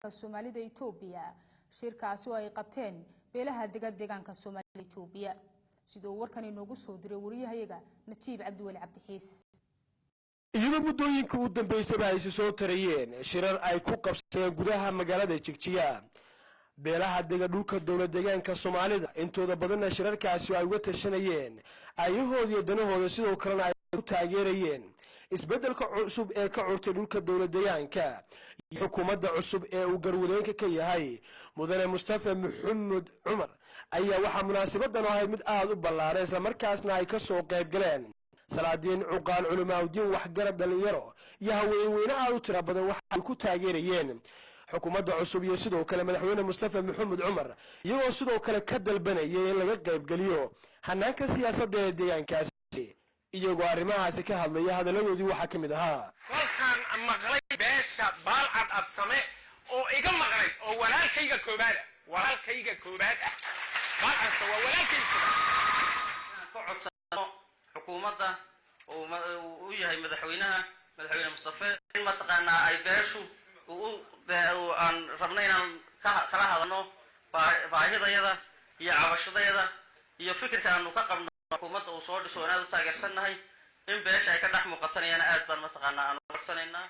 Soomaalida Itoobiya shirkaasi oo ay qabteen beelaha deegaanka Soomaalida Itoobiya sidoo warkan inoogu soo diray wariyahayaga Najiib Cabdiwali Cabdixiis iyadoo muddooyinka u dambeysay ay soo tarayeen shirar ay ku qabsadeen gudaha magaalada Jigjiga beelaha dhulka dawladda deegaanka Soomaalida intooda badan shirarkaasi ay uga tashanayeen ayahood iyo danahooda sidoo kalena ay ku taageerayeen isbeddelka cusub ee ka curtay dhulka dawladda deegaanka xukuumadda cusub ee uu garwadeenka ka yahay mudane Mustafa Maxamed Umar ayaa waxa munaasabadan ahayd mid aad u ballaaran isla markaasna ay ka soo qayb galeen salaadiin cuqaal culimaaddin waxgarad dhalinyaro iyo haweenweyne aad u tiro badan waxa ay ku taageerayeen xukuumadda cusub iyo sidoo kale madaxweyne Mustafa Maxamed Umar iyagoo sidoo kale ka dalbanayay in laga qayb galiyo hanaanka siyaasadda ee deegaankaasi iyagoo arrimahaasi ka hadlaya hadaladoodii waxa ka mid ahaa halkan maqlay beesha baalcad absame oo iga maqlay oo walaalkayga koobaad ah baalcadka waa walaalkayga ku codsano xukuumadda oo uu yahay madaxweyne Mustafa in ma taqaanaa ay beeshu aan rabnay inaan kala hadalno baahidayada iyo cabashadayada iyo fikirka aanu ka qabno xukuumadda uu soo dhiso inaad u taageersanahay in beesha ay ka dhex muuqatanayaan aad baan ma taqaanaa aan codsanaynaa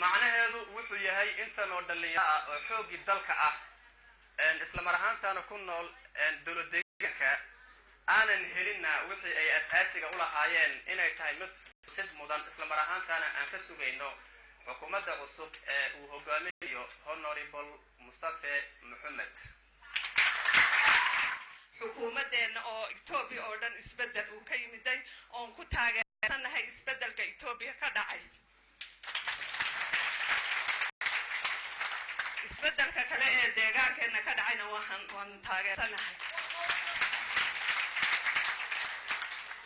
macnaheedu wuxuu yahay intan oo dhalinyaro ah oo xoogii dalka ah isla mar ahaantaana ku nool dawlad deegaanka aanan helinna wixii ay asaasiga u lahaayeen inay tahay mid sid mudan isla mar ahaantaana aan ka sugayno xukuumadda cusub ee uu hogaaminayo Honorable Mustafa Maxamed xukuumaddeena oo Itoobiya oo dhan isbeddel uu ka yimiday oo ku taageersanahay isbeddelka Itoobiya ka dhacay isbeddelka kale ee deegaankeena ka dhacayna waan taageersanahay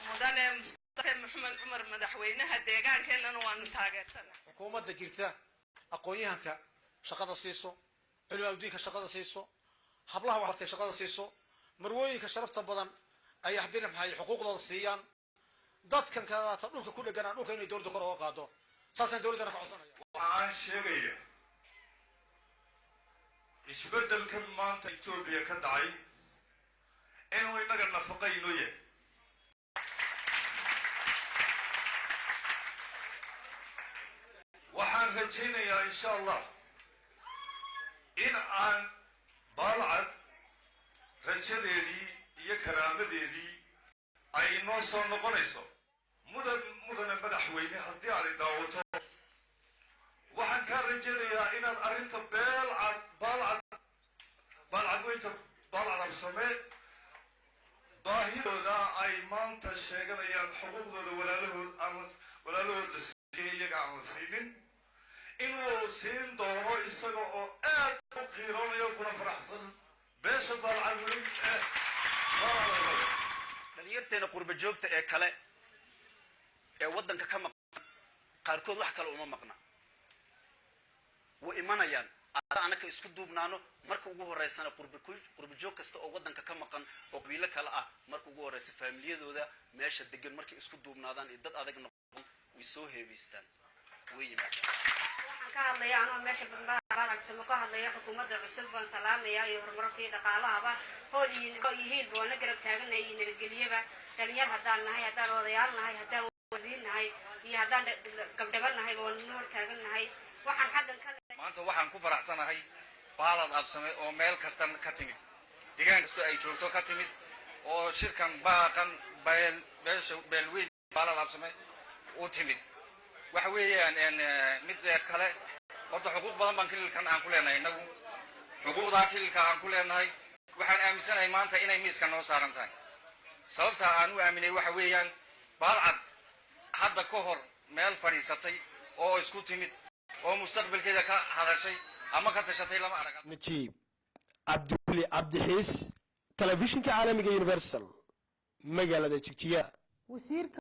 mudane Mustafa Maxamed Umar madaxweynaha deegaankeena waan taageersanahay xukuumadda jirta aqoonyahanka shaqada siiso culimaaddinka shaqada siiso hablaha waxbartay shaqada siiso marwooyinka sharafta badan ay hadina maxay xuquuqdooda siiyaan dadkan ka dhulka ku dhagan dhulka inay dawladda kor uga qaado saasaan dawladda ka codsanaya waxaan sheegaya isbeddelka maanta Itoobiya ka dhacay inuu inaga nafaqayno yahay waxaan rajaynayaa insha Allah in aan baalcad rajadeedii iyo karaamadeedii ay inoo soo noqonayso mudane madaxweyne haddii aad daawato waxaan kaa rajaynayaa inaad arrinta baalcad absame baahidooda ay maanta sheeganayaan xuquuqdooda walaalahooda siiyey iyaga aan la siinin inuu siin doono isaga oo aad u qiiroonayo kuna faraxsan beesha baalcad weli dhalinyarteena qurba joogta ee kale ee waddanka ka maqan qaarkood wax kale uma maqna way imanayaan anaka isku duubnaano marka ugu horeysana qurba joog kasta oo waddanka ka maqan oo qabiilo kale ah marka ugu horeysa faamiliyadooda meesha degan markay isku duubnaadaan ee dad adag noqdaan way soo heebaystaan way yimaadaan waxaan ka hadlayaa anoo meesha baalcagsamo ka hadlaya xukuumadda cusub baan salaamayaa iyo horumarkii dhaqaalahaba hool yihiin boona garab taaganahay iyo nabadgelyaba dhalinyar haddaan nahay haddaan odayaal nahay haddaan wadiin nahay iyo haddaan gabdhaba nahay waan hor taagannahay waxaan xaggan ka maanta waxaan ku faraxsanahay baalad absame oo meel kasta ka timid deegaan kasta ay joogto ka timid oo shirkan baaqan beelweyn baalad absame u timid waxa weeyaan mid kale wada xuquuq badan baan kililkan aan ku leenahay inagu xuquuqda kililka aan ku leenahay waxaan aaminsanahay maanta inay miiska noo saaran tahay sababta aan u aaminay waxa weeyaan baalcad hadda ka hor meel fadhiisatay oo isku timid oo mustaqbalkeeda ka hadashay ama ka tashatay lama arag Najiib Cabdiwali Cabdixiis telefishinka caalamiga Universal magaalada Jigjiga wasiirka